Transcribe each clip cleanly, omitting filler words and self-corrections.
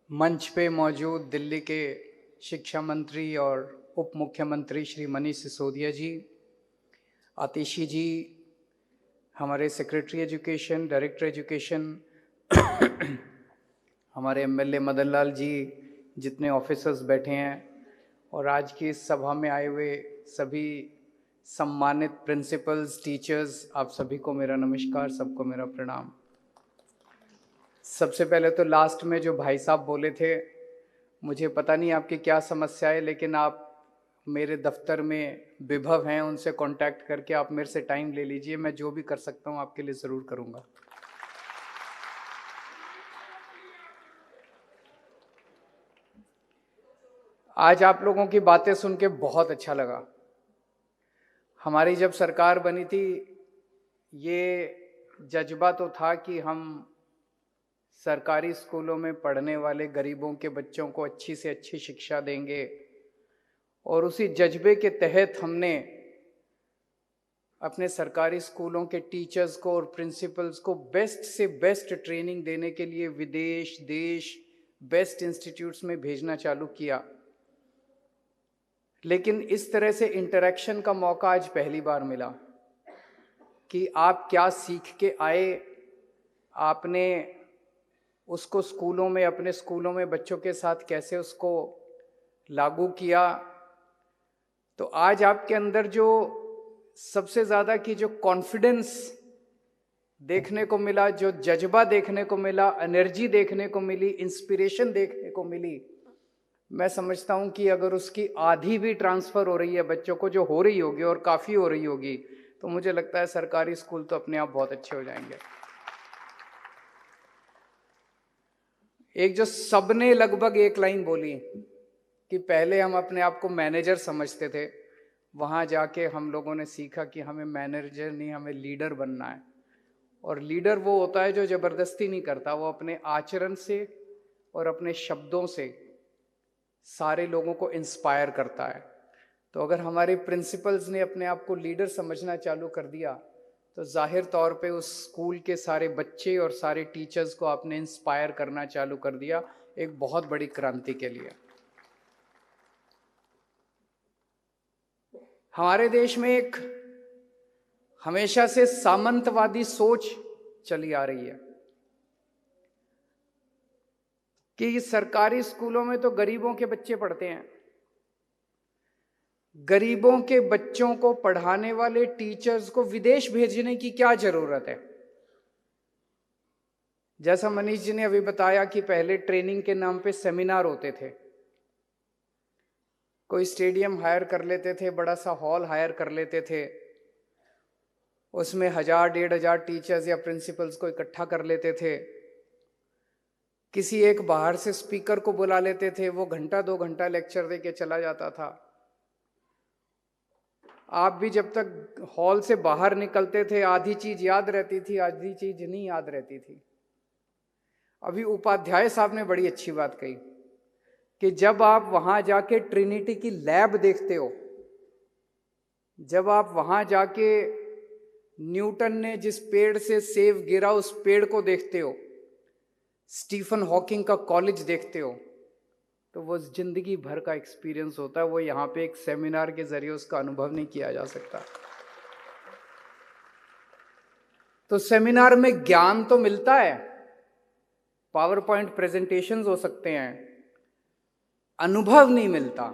मंच पे मौजूद दिल्ली के शिक्षा मंत्री और उप मुख्यमंत्री श्री मनीष सिसोदिया जी, आतिशी जी, हमारे सेक्रेटरी एजुकेशन, डायरेक्टर एजुकेशन, हमारे एमएलए मदन लाल जी, जितने ऑफिसर्स बैठे हैं और आज की इस सभा में आए हुए सभी सम्मानित प्रिंसिपल्स, टीचर्स, आप सभी को मेरा नमस्कार, सबको मेरा प्रणाम। सबसे पहले तो लास्ट में जो भाई साहब बोले थे, मुझे पता नहीं आपकी क्या समस्या है, लेकिन आप मेरे दफ्तर में विभव हैं, उनसे कांटेक्ट करके आप मेरे से टाइम ले लीजिए। मैं जो भी कर सकता हूँ आपके लिए ज़रूर करूँगा। आज आप लोगों की बातें सुन के बहुत अच्छा लगा। हमारी जब सरकार बनी थी, ये जज्बा तो था कि हम सरकारी स्कूलों में पढ़ने वाले गरीबों के बच्चों को अच्छी से अच्छी शिक्षा देंगे, और उसी जज्बे के तहत हमने अपने सरकारी स्कूलों के टीचर्स को और प्रिंसिपल्स को बेस्ट से बेस्ट ट्रेनिंग देने के लिए विदेश, देश, बेस्ट इंस्टीट्यूट्स में भेजना चालू किया। लेकिन इस तरह से इंटरेक्शन का मौका आज पहली बार मिला कि आप क्या सीख के आए, आपने उसको स्कूलों में, अपने स्कूलों में बच्चों के साथ कैसे उसको लागू किया। तो आज आपके अंदर जो सबसे ज़्यादा की जो कॉन्फिडेंस देखने को मिला, जो जज्बा देखने को मिला, एनर्जी देखने को मिली, इंस्पिरेशन देखने को मिली, मैं समझता हूं कि अगर उसकी आधी भी ट्रांसफ़र हो रही है बच्चों को, जो हो रही होगी और काफ़ी हो रही होगी, तो मुझे लगता है सरकारी स्कूल तो अपने आप बहुत अच्छे हो जाएंगे। एक जो सबने लगभग एक लाइन बोली कि पहले हम अपने आप को मैनेजर समझते थे, वहाँ जाके हम लोगों ने सीखा कि हमें मैनेजर नहीं, हमें लीडर बनना है। और लीडर वो होता है जो ज़बरदस्ती नहीं करता, वो अपने आचरण से और अपने शब्दों से सारे लोगों को इंस्पायर करता है। तो अगर हमारे प्रिंसिपल्स ने अपने आप को लीडर समझना चालू कर दिया, तो जाहिर तौर पे उस स्कूल के सारे बच्चे और सारे टीचर्स को आपने इंस्पायर करना चालू कर दिया, एक बहुत बड़ी क्रांति के लिए। हमारे देश में एक हमेशा से सामंतवादी सोच चली आ रही है कि सरकारी स्कूलों में तो गरीबों के बच्चे पढ़ते हैं, गरीबों के बच्चों को पढ़ाने वाले टीचर्स को विदेश भेजने की क्या जरूरत है। जैसा मनीष जी ने अभी बताया कि पहले ट्रेनिंग के नाम पे सेमिनार होते थे, कोई स्टेडियम हायर कर लेते थे, बड़ा सा हॉल हायर कर लेते थे, उसमें 1000-1500 टीचर्स या प्रिंसिपल्स को इकट्ठा कर लेते थे, किसी एक बाहर से स्पीकर को बुला लेते थे, वो घंटा 2 घंटा लेक्चर दे के चला जाता था। आप भी जब तक हॉल से बाहर निकलते थे, आधी चीज याद रहती थी, आधी चीज नहीं याद रहती थी। अभी उपाध्याय साहब ने बड़ी अच्छी बात कही कि जब आप वहां जाके ट्रिनिटी की लैब देखते हो, जब आप वहां जाके न्यूटन ने जिस पेड़ से सेब गिरा उस पेड़ को देखते हो, स्टीफन हॉकिंग का कॉलेज देखते हो, तो वो जिंदगी भर का एक्सपीरियंस होता है। वो यहाँ पे एक सेमिनार के जरिए उसका अनुभव नहीं किया जा सकता। तो सेमिनार में ज्ञान तो मिलता है, पावर पॉइंट प्रेजेंटेशंस हो सकते हैं, अनुभव नहीं मिलता।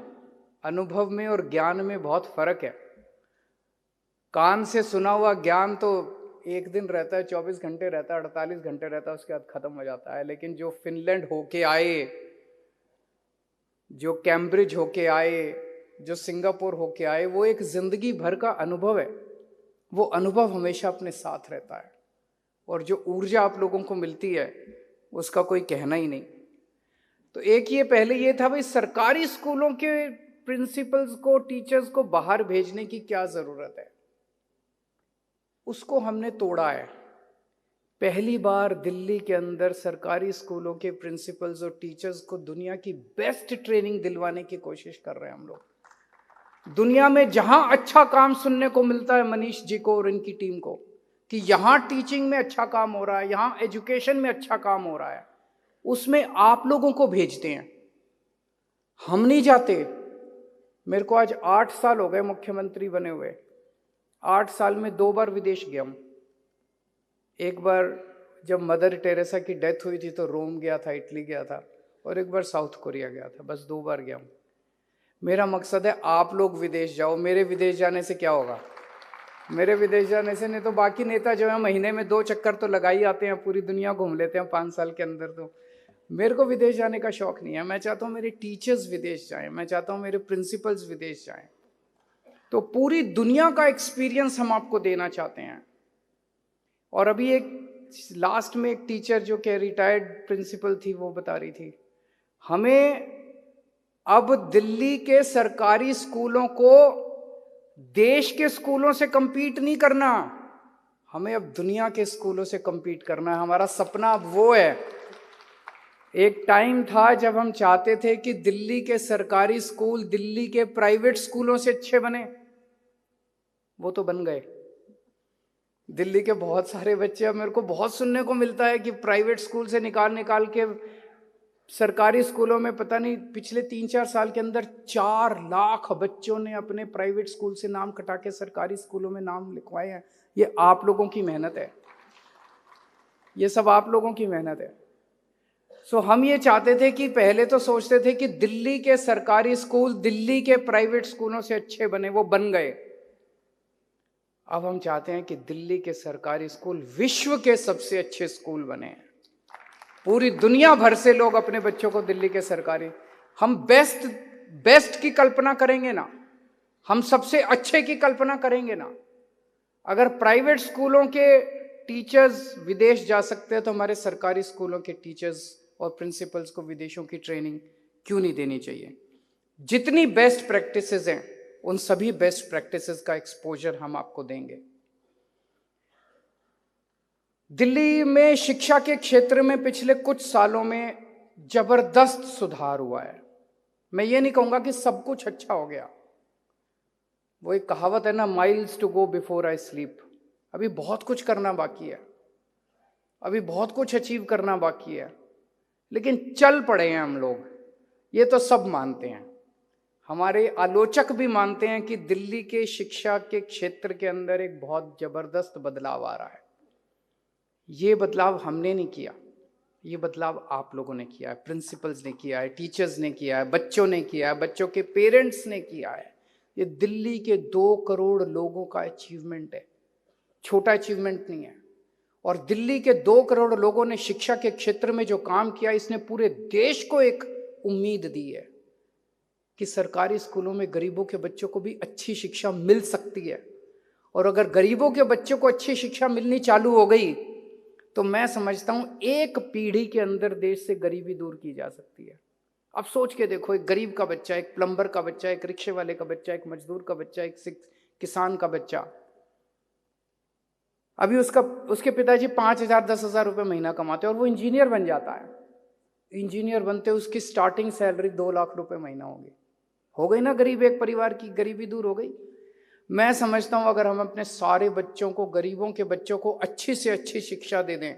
अनुभव में और ज्ञान में बहुत फर्क है। कान से सुना हुआ ज्ञान तो एक दिन रहता है, 24 घंटे रहता है, 48 घंटे रहता है, उसके बाद खत्म हो जाता है। लेकिन जो फिनलैंड होके आए, जो कैम्ब्रिज होके आए, जो सिंगापुर होके आए, वो एक जिंदगी भर का अनुभव है। वो अनुभव हमेशा अपने साथ रहता है, और जो ऊर्जा आप लोगों को मिलती है उसका कोई कहना ही नहीं। तो एक ये पहले ये था भाई, सरकारी स्कूलों के प्रिंसिपल्स को, टीचर्स को बाहर भेजने की क्या जरूरत है, उसको हमने तोड़ा है। पहली बार दिल्ली के अंदर सरकारी स्कूलों के प्रिंसिपल्स और टीचर्स को दुनिया की बेस्ट ट्रेनिंग दिलवाने की कोशिश कर रहे हैं हम लोग। दुनिया में जहां अच्छा काम सुनने को मिलता है मनीष जी को और इनकी टीम को, कि यहां टीचिंग में अच्छा काम हो रहा है, यहां एजुकेशन में अच्छा काम हो रहा है, उसमें आप लोगों को भेजते हैं, हम नहीं जाते। मेरे को आज 8 साल हो गए मुख्यमंत्री बने हुए। 8 साल में 2 बार विदेश गया हूं। एक बार जब मदर टेरेसा की डेथ हुई थी तो रोम गया था, इटली गया था, और एक बार साउथ कोरिया गया था। बस 2 बार गया हूं। मेरा मकसद है आप लोग विदेश जाओ। मेरे विदेश जाने से क्या होगा? मेरे विदेश जाने से नहीं तो बाकी नेता जो है महीने में 2 चक्कर तो लगा ही आते हैं, पूरी दुनिया घूम लेते हैं 5 साल के अंदर। तो मेरे को विदेश जाने का शौक नहीं है। मैं चाहता हूँ मेरे टीचर्स विदेश जाएं, मैं चाहता हूँ मेरे प्रिंसिपल्स विदेश जाएं। तो पूरी दुनिया का एक्सपीरियंस हम आपको देना चाहते हैं। और अभी एक लास्ट में एक टीचर जो कि रिटायर्ड प्रिंसिपल थी, वो बता रही थी, हमें अब दिल्ली के सरकारी स्कूलों को देश के स्कूलों से compete नहीं करना, हमें अब दुनिया के स्कूलों से compete करना है। हमारा सपना अब वो है। एक टाइम था जब हम चाहते थे कि दिल्ली के सरकारी स्कूल दिल्ली के प्राइवेट स्कूलों से अच्छे बने, वो तो बन गए। दिल्ली के बहुत सारे बच्चे, अब मेरे को बहुत सुनने को मिलता है कि प्राइवेट स्कूल से निकाल के सरकारी स्कूलों में, पता नहीं पिछले 3-4 साल के अंदर 4 लाख बच्चों ने अपने प्राइवेट स्कूल से नाम कटा के सरकारी स्कूलों में नाम लिखवाए हैं। ये आप लोगों की मेहनत है, ये सब आप लोगों की मेहनत है। सो हम ये चाहते थे कि पहले तो सोचते थे कि दिल्ली के सरकारी स्कूल दिल्ली के प्राइवेट स्कूलों से अच्छे बने, वो बन गए। अब हम चाहते हैं कि दिल्ली के सरकारी स्कूल विश्व के सबसे अच्छे स्कूल बने। पूरी दुनिया भर से लोग अपने बच्चों को दिल्ली के सरकारी, हम बेस्ट की कल्पना करेंगे ना, हम सबसे अच्छे की कल्पना करेंगे ना। अगर प्राइवेट स्कूलों के टीचर्स विदेश जा सकते हैं तो हमारे सरकारी स्कूलों के टीचर्स और प्रिंसिपल्स को विदेशों की ट्रेनिंग क्यों नहीं देनी चाहिए? जितनी बेस्ट प्रैक्टिसेस हैं उन सभी बेस्ट प्रैक्टिसेस का एक्सपोजर हम आपको देंगे। दिल्ली में शिक्षा के क्षेत्र में पिछले कुछ सालों में जबरदस्त सुधार हुआ है। मैं ये नहीं कहूंगा कि सब कुछ अच्छा हो गया। वो एक कहावत है ना, miles to go before I sleep. अभी बहुत कुछ करना बाकी है, अभी बहुत कुछ अचीव करना बाकी है, लेकिन चल पड़े हैं हम लोग, ये तो सब मानते हैं। हमारे आलोचक भी मानते हैं कि दिल्ली के शिक्षा के क्षेत्र के अंदर एक बहुत जबरदस्त बदलाव आ रहा है। ये बदलाव हमने नहीं किया, ये बदलाव आप लोगों ने किया है, प्रिंसिपल्स ने किया है, टीचर्स ने किया है, बच्चों ने किया है, बच्चों के पेरेंट्स ने किया है। ये दिल्ली के 2 करोड़ लोगों का अचीवमेंट है, छोटा अचीवमेंट नहीं है। और दिल्ली के 2 करोड़ लोगों ने शिक्षा के क्षेत्र में जो काम किया, इसने पूरे देश को एक उम्मीद दी है कि सरकारी स्कूलों में गरीबों के बच्चों को भी अच्छी शिक्षा मिल सकती है। और अगर गरीबों के बच्चों को अच्छी शिक्षा मिलनी चालू हो गई तो मैं समझता हूं एक पीढ़ी के अंदर देश से गरीबी दूर की जा सकती है। अब सोच के देखो, एक गरीब का बच्चा, एक प्लम्बर का बच्चा, एक रिक्शे वाले का बच्चा, एक मजदूर का बच्चा, एक किसान का बच्चा, अभी उसके पिताजी 5,000-10,000 रुपए महीना कमाते हैं और वो इंजीनियर बन जाता है। इंजीनियर बनते उसकी स्टार्टिंग सैलरी 2 लाख रुपए महीना होगी। हो गई ना गरीब एक परिवार की गरीबी दूर हो गई। मैं समझता हूं अगर हम अपने सारे बच्चों को, गरीबों के बच्चों को अच्छी से अच्छी शिक्षा दे दें।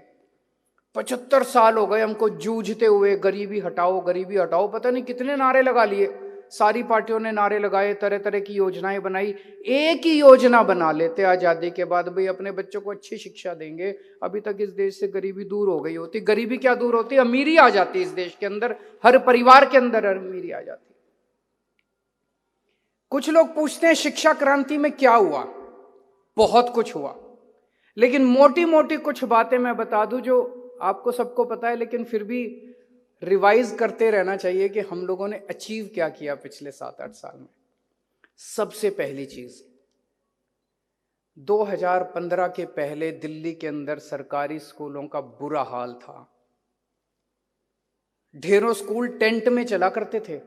75 साल हो गए हमको जूझते हुए, गरीबी हटाओ गरीबी हटाओ, पता नहीं कितने नारे लगा लिए, सारी पार्टियों ने नारे लगाए, तरह तरह की योजनाएं बनाई। एक ही योजना बना लेते आजादी के बाद, भाई अपने बच्चों को अच्छी शिक्षा देंगे। अभी तक इस देश से गरीबी दूर हो गई होती। गरीबी क्या दूर होती, अमीरी आ जाती इस देश के अंदर, हर परिवार के अंदर अमीरी आ जाती। कुछ लोग पूछते हैं शिक्षा क्रांति में क्या हुआ? बहुत कुछ हुआ, लेकिन मोटी मोटी कुछ बातें मैं बता दूं जो आपको सबको पता है, लेकिन फिर भी रिवाइज करते रहना चाहिए कि हम लोगों ने अचीव क्या किया पिछले 7-8 साल में। सबसे पहली चीज, 2015 के पहले दिल्ली के अंदर सरकारी स्कूलों का बुरा हाल था। ढेरों स्कूल टेंट में चला करते थे।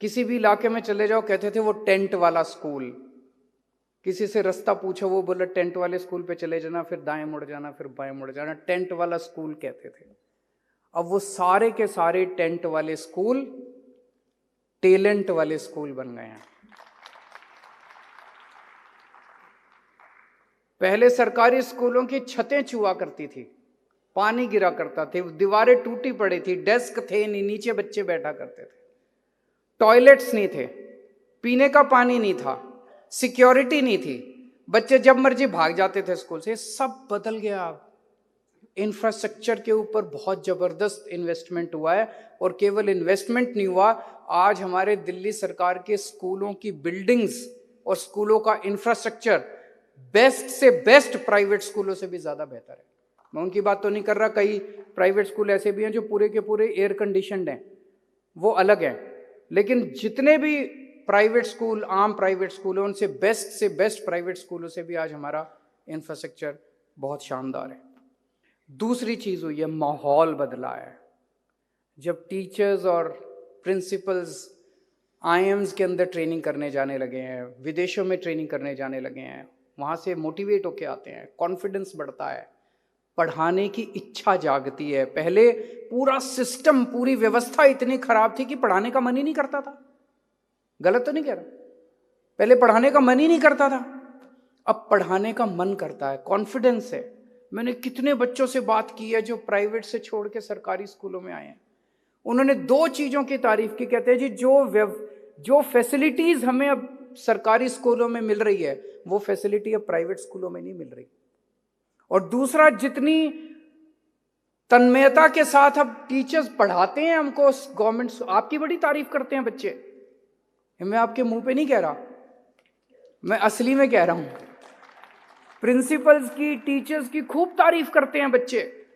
किसी भी इलाके में चले जाओ कहते थे वो टेंट वाला स्कूल। किसी से रास्ता पूछो, वो बोले टेंट वाले स्कूल पे चले जाना, फिर दाएं मुड़ जाना, फिर बाएं मुड़ जाना, टेंट वाला स्कूल कहते थे। अब वो सारे के सारे टेंट वाले स्कूल टैलेंट वाले स्कूल बन गए हैं। पहले सरकारी स्कूलों की छतें चुआ करती थी, पानी गिरा करता थे, दीवारें टूटी पड़ी थी, डेस्क थे नहीं, नीचे बच्चे बैठा करते थे, टॉयलेट्स नहीं थे, पीने का पानी नहीं था, सिक्योरिटी नहीं थी, बच्चे जब मर्जी भाग जाते थे स्कूल से। सब बदल गया। इंफ्रास्ट्रक्चर के ऊपर बहुत जबरदस्त इन्वेस्टमेंट हुआ है, और केवल इन्वेस्टमेंट नहीं हुआ, आज हमारे दिल्ली सरकार के स्कूलों की बिल्डिंग्स और स्कूलों का इंफ्रास्ट्रक्चर बेस्ट से बेस्ट प्राइवेट स्कूलों से भी ज्यादा बेहतर है। मैं उनकी बात तो नहीं कर रहा, कई प्राइवेट स्कूल ऐसे भी हैं जो पूरे के पूरे एयर कंडीशनड हैं, वो अलग है, लेकिन जितने भी प्राइवेट स्कूल, आम प्राइवेट स्कूल हैं, उनसे बेस्ट प्राइवेट स्कूलों से भी आज हमारा इंफ्रास्ट्रक्चर बहुत शानदार है। दूसरी चीज हुई है, माहौल बदला है। जब टीचर्स और प्रिंसिपल्स आईएम्स के अंदर ट्रेनिंग करने जाने लगे हैं, विदेशों में ट्रेनिंग करने जाने लगे हैं, वहाँ से मोटिवेट होके आते हैं, कॉन्फिडेंस बढ़ता है, पढ़ाने की इच्छा जागती है। पहले पूरा सिस्टम, पूरी व्यवस्था इतनी खराब थी कि पढ़ाने का मन ही नहीं करता था। गलत तो नहीं कह रहा, पहले पढ़ाने का मन ही नहीं करता था, अब पढ़ाने का मन करता है, कॉन्फिडेंस है। मैंने कितने बच्चों से बात की है जो प्राइवेट से छोड़ के सरकारी स्कूलों में आए हैं, उन्होंने दो चीजों की तारीफ की, कहते हैं जी जो फैसिलिटीज हमें अब सरकारी स्कूलों में मिल रही है, वो फैसिलिटी अब प्राइवेट स्कूलों में नहीं मिल रही। और दूसरा, जितनी तन्मयता के साथ अब टीचर्स पढ़ाते हैं हमको, गवर्नमेंट आपकी बड़ी तारीफ करते हैं बच्चे, मैं आपके मुंह पे नहीं कह रहा, मैं असली में कह रहा हूं। प्रिंसिपल्स की, टीचर्स की खूब तारीफ करते हैं बच्चे।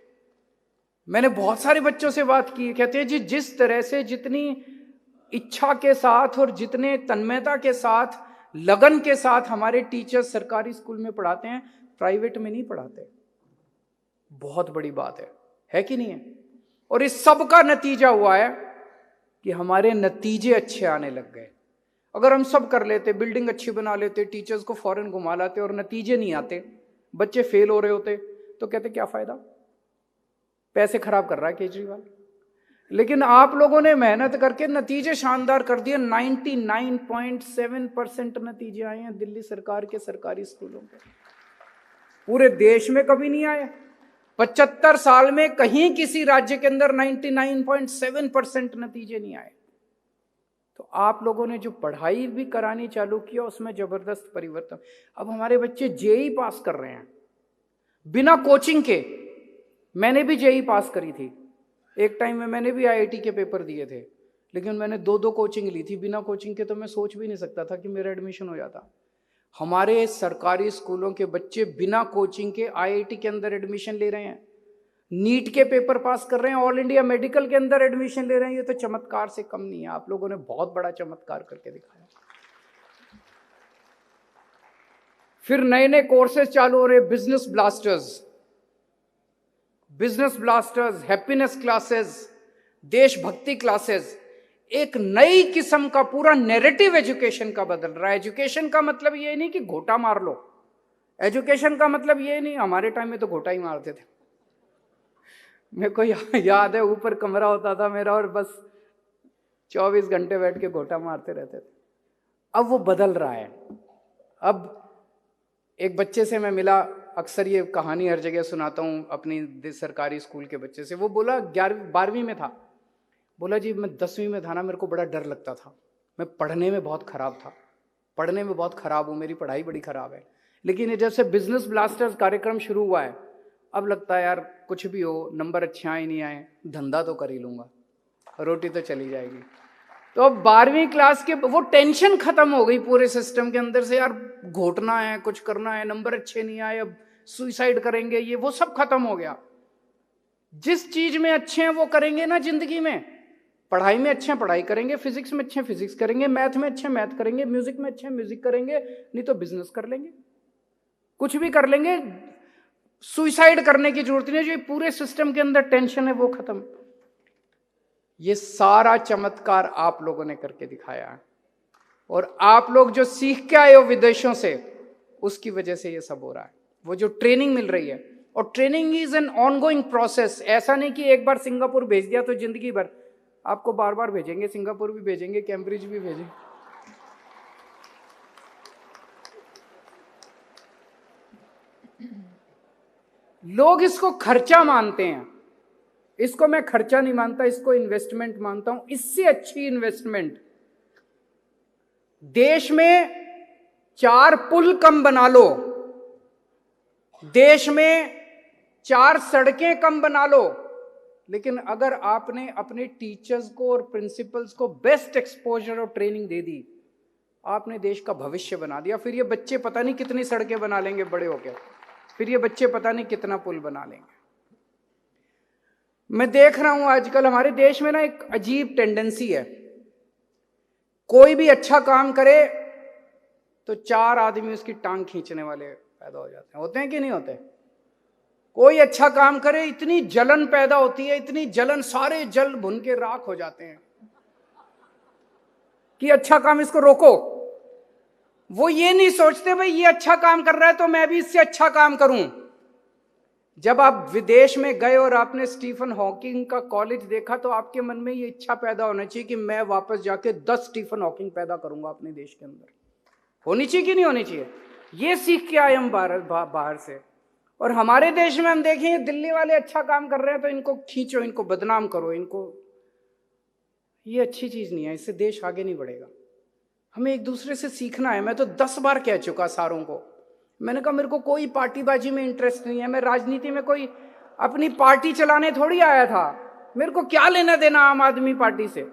मैंने बहुत सारे बच्चों से बात की, कहते हैं जी जिस तरह से, जितनी इच्छा के साथ और जितने तन्मयता के साथ, लगन के साथ हमारे टीचर्स सरकारी स्कूल में पढ़ाते हैं, प्राइवेट में नहीं पढ़ाते। बहुत बड़ी बात है कि नहीं है? और इस सब का नतीजा हुआ है कि हमारे नतीजे अच्छे आने लग गए। अगर हम सब कर लेते, बिल्डिंग अच्छी बना लेते, टीचर्स को फॉरेन घुमा लाते और नतीजे नहीं आते, बच्चे फेल हो रहे होते, तो कहते क्या फायदा, पैसे खराब कर रहा है केजरीवाल। लेकिन आप लोगों ने मेहनत करके नतीजे शानदार कर दिए। 99.7% नतीजे आए हैं दिल्ली सरकार के सरकारी स्कूलों के, पूरे देश में कभी नहीं आए। 75 साल में कहीं किसी राज्य के अंदर 99.7% नतीजे नहीं आए। तो आप लोगों ने जो पढ़ाई भी करानी चालू किया, उसमें जबरदस्त परिवर्तन। अब हमारे बच्चे जेई पास कर रहे हैं बिना कोचिंग के। मैंने भी जेई पास करी थी, एक टाइम में मैंने भी आईआईटी के पेपर दिए थे, लेकिन मैंने 2 कोचिंग ली थी। बिना कोचिंग के तो मैं सोच भी नहीं सकता था कि मेरा एडमिशन हो जाता। हमारे सरकारी स्कूलों के बच्चे बिना कोचिंग के आईआईटी के अंदर एडमिशन ले रहे हैं, नीट के पेपर पास कर रहे हैं, ऑल इंडिया मेडिकल के अंदर एडमिशन ले रहे हैं। ये तो चमत्कार से कम नहीं है, आप लोगों ने बहुत बड़ा चमत्कार करके दिखाया। फिर नए नए कोर्सेज चालू हो रहे, बिजनेस ब्लास्टर्स, हैप्पीनेस क्लासेस, देशभक्ति क्लासेस। एक नई किस्म का पूरा नैरेटिव एजुकेशन का बदल रहा है। एजुकेशन का मतलब ये नहीं कि घोटा मार लो, एजुकेशन का मतलब ये नहीं, हमारे टाइम में तो घोटा ही मारते थे। मेरे को याद है, ऊपर कमरा होता था मेरा और बस 24 घंटे बैठ के घोटा मारते रहते थे। अब वो बदल रहा है। अब एक बच्चे से मैं मिला, अक्सर ये कहानी हर जगह सुनाता हूँ अपनी सरकारी स्कूल के बच्चे से। वो बोला 12वीं में था, बोला जी मैं 10वीं में था ना, मेरे को बड़ा डर लगता था, मैं पढ़ने में बहुत खराब था, पढ़ने में बहुत खराब हूँ, मेरी पढ़ाई बड़ी खराब है। लेकिन जब से बिजनेस ब्लास्टर्स कार्यक्रम शुरू हुआ है, अब लगता है यार कुछ भी हो, नंबर अच्छे आए नहीं आए, धंधा तो कर ही लूँगा, रोटी तो चली जाएगी। तो अब 12वीं क्लास के वो टेंशन खत्म हो गई पूरे सिस्टम के अंदर से, यार घोटना है, कुछ करना है, नंबर अच्छे नहीं आए, अब सुसाइड करेंगे, ये वो सब खत्म हो गया। जिस चीज में अच्छे हैं वो करेंगे ना जिंदगी में। पढ़ाई में अच्छे हैं पढ़ाई करेंगे, फिजिक्स में अच्छे फिजिक्स करेंगे, मैथ में अच्छे मैथ करेंगे, म्यूजिक में अच्छे म्यूजिक करेंगे, नहीं तो बिजनेस कर लेंगे, कुछ भी कर लेंगे। सुसाइड करने की जरूरत नहीं है। जो पूरे सिस्टम के अंदर टेंशन है वो खत्म। ये सारा चमत्कार आप लोगों ने करके दिखाया है, और आप लोग जो सीख के आए हो विदेशों से, उसकी वजह से ये सब हो रहा है। वो जो ट्रेनिंग मिल रही है, और training is an ongoing process. ऐसा नहीं कि एक बार सिंगापुर भेज दिया तो जिंदगी भर, आपको बार बार भेजेंगे, सिंगापुर भी भेजेंगे, कैम्ब्रिज भी भेजेंगे। लोग इसको खर्चा मानते हैं, इसको मैं खर्चा नहीं मानता, इसको इन्वेस्टमेंट मानता हूं। इससे अच्छी इन्वेस्टमेंट, देश में 4 पुल कम बना लो, देश में 4 सड़कें कम बना लो, लेकिन अगर आपने अपने टीचर्स को और प्रिंसिपल्स को बेस्ट एक्सपोजर और ट्रेनिंग दे दी, आपने देश का भविष्य बना दिया। फिर ये बच्चे पता नहीं कितनी सड़कें बना लेंगे बड़े होकर, फिर ये बच्चे पता नहीं कितना पुल बना लेंगे। मैं देख रहा हूं आजकल हमारे देश में ना एक अजीब टेंडेंसी है, कोई भी अच्छा काम करे तो 4 आदमी उसकी टांग खींचने वाले पैदा हो जाते हैं। होते हैं कि नहीं होते? कोई अच्छा काम करे, इतनी जलन पैदा होती है, इतनी जलन, सारे जल भुन के राख हो जाते हैं कि अच्छा काम, इसको रोको। वो ये नहीं सोचते भाई ये अच्छा काम कर रहा है तो मैं भी इससे अच्छा काम करूं। जब आप विदेश में गए और आपने स्टीफन हॉकिंग का कॉलेज देखा तो आपके मन में ये इच्छा पैदा होना चाहिए कि मैं वापस जाके 10 स्टीफन हॉकिंग पैदा करूंगा अपने देश के अंदर। होनी चाहिए कि नहीं होनी चाहिए? ये सीख के आए हम बाहर से। और हमारे देश में हम देखें दिल्ली वाले अच्छा काम कर रहे हैं तो इनको खींचो, इनको बदनाम करो, इनको, ये अच्छी चीज नहीं है, इससे देश आगे नहीं बढ़ेगा। हमें एक दूसरे से सीखना है। मैं तो 10 बार कह चुका सारों को, मैंने कहा मेरे को कोई पार्टीबाजी में इंटरेस्ट नहीं है, मैं राजनीति में कोई अपनी पार्टी चलाने थोड़ी आया था, मेरे को क्या लेना देना आम आदमी पार्टी से।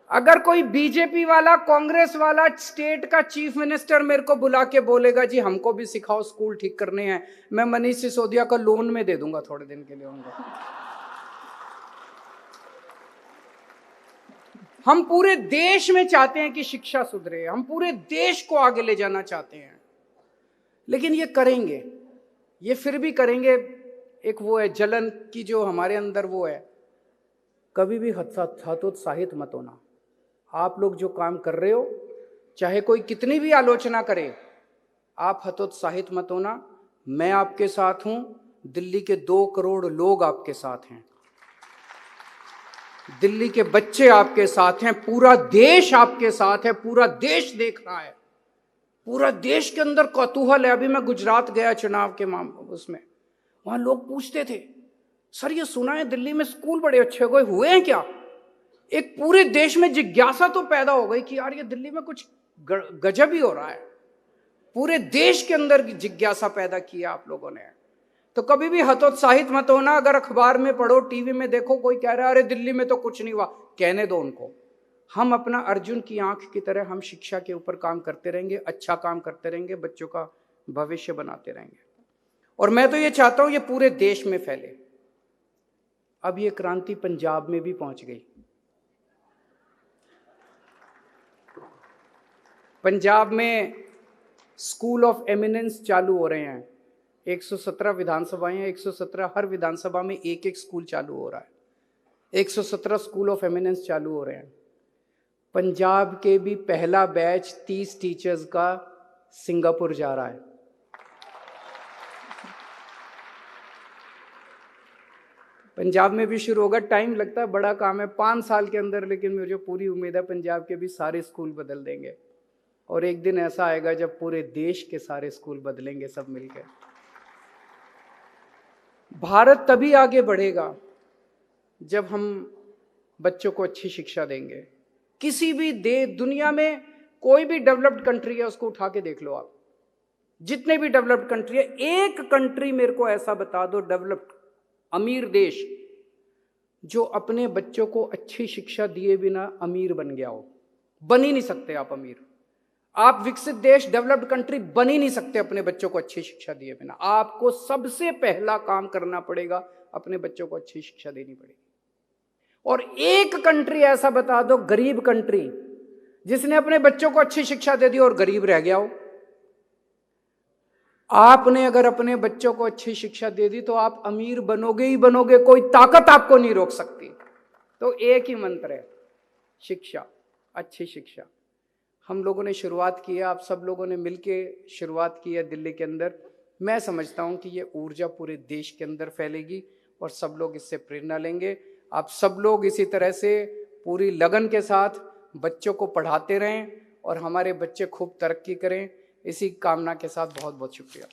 अगर कोई बीजेपी वाला, कांग्रेस वाला स्टेट का चीफ मिनिस्टर मेरे को बुला के बोलेगा जी हमको भी सिखाओ, स्कूल ठीक करने हैं, मैं मनीष सिसोदिया का लोन में दे दूंगा थोड़े दिन के लिए उनको। हम पूरे देश में चाहते हैं कि शिक्षा सुधरे, हम पूरे देश को आगे ले जाना चाहते हैं, लेकिन ये करेंगे, ये फिर भी करेंगे। एक वो है जलन की जो हमारे अंदर वो है, कभी भी हतोत्साहित मत होना। आप लोग जो काम कर रहे हो, चाहे कोई कितनी भी आलोचना करे, आप हतोत्साहित मत होना। मैं आपके साथ हूं, दिल्ली के 2 करोड़ लोग आपके साथ हैं, दिल्ली के बच्चे आपके साथ हैं, पूरा देश आपके साथ है, पूरा देश देख रहा है, पूरा देश के अंदर कौतूहल है। अभी मैं गुजरात गया चुनाव के उसमें, वहां लोग पूछते थे सर ये सुना है दिल्ली में स्कूल बड़े अच्छे हुए हैं क्या? एक पूरे देश में जिज्ञासा तो पैदा हो गई कि यार ये दिल्ली में कुछ गजब ही हो रहा है। पूरे देश के अंदर जिज्ञासा पैदा किया आप लोगों ने। तो कभी भी हतोत्साहित मत होना। अगर अखबार में पढ़ो, टीवी में देखो, कोई कह रहा है अरे दिल्ली में तो कुछ नहीं हुआ, कहने दो उनको। हम अपना अर्जुन की आंख की तरह हम शिक्षा के ऊपर काम करते रहेंगे, अच्छा काम करते रहेंगे, बच्चों का भविष्य बनाते रहेंगे। और मैं तो ये चाहता हूं ये पूरे देश में फैले। अब ये क्रांति पंजाब में भी पहुंच गई। पंजाब में स्कूल ऑफ एमिनेंस चालू हो रहे हैं। 117 विधानसभाएं हैं, 117 हर विधानसभा में एक एक स्कूल चालू हो रहा है। 117 स्कूल ऑफ एमिनेंस चालू हो रहे हैं। पंजाब के भी पहला बैच 30 टीचर्स का सिंगापुर जा रहा है। पंजाब में भी शुरू होगा। टाइम लगता है, बड़ा काम है, 5 साल के अंदर, लेकिन मुझे पूरी उम्मीद है पंजाब के भी सारे स्कूल बदल देंगे। और एक दिन ऐसा आएगा जब पूरे देश के सारे स्कूल बदलेंगे सब मिलकर। भारत तभी आगे बढ़ेगा जब हम बच्चों को अच्छी शिक्षा देंगे। किसी भी दुनिया में कोई भी डेवलप्ड कंट्री है उसको उठा के देख लो आप, जितने भी डेवलप्ड कंट्री है, एक कंट्री मेरे को ऐसा बता दो डेवलप्ड अमीर देश जो अपने बच्चों को अच्छी शिक्षा दिए बिना अमीर बन गया हो। बन ही नहीं सकते आप अमीर। आप विकसित देश, डेवलप्ड कंट्री बन ही नहीं सकते अपने बच्चों को अच्छी शिक्षा दिए बिना। आपको सबसे पहला काम करना पड़ेगा, अपने बच्चों को अच्छी शिक्षा देनी पड़ेगी। और एक कंट्री ऐसा बता दो, गरीब कंट्री, जिसने अपने बच्चों को अच्छी शिक्षा दे दी और गरीब रह गया हो। आपने अगर अपने बच्चों को अच्छी शिक्षा दे दी तो आप अमीर बनोगे ही बनोगे, कोई ताकत आपको नहीं रोक सकती। तो एक ही मंत्र है, शिक्षा, अच्छी शिक्षा। हम लोगों ने शुरुआत की है, आप सब लोगों ने मिलके शुरुआत की है दिल्ली के अंदर। मैं समझता हूं कि ये ऊर्जा पूरे देश के अंदर फैलेगी और सब लोग इससे प्रेरणा लेंगे। आप सब लोग इसी तरह से पूरी लगन के साथ बच्चों को पढ़ाते रहें और हमारे बच्चे खूब तरक्की करें। इसी कामना के साथ बहुत बहुत शुक्रिया।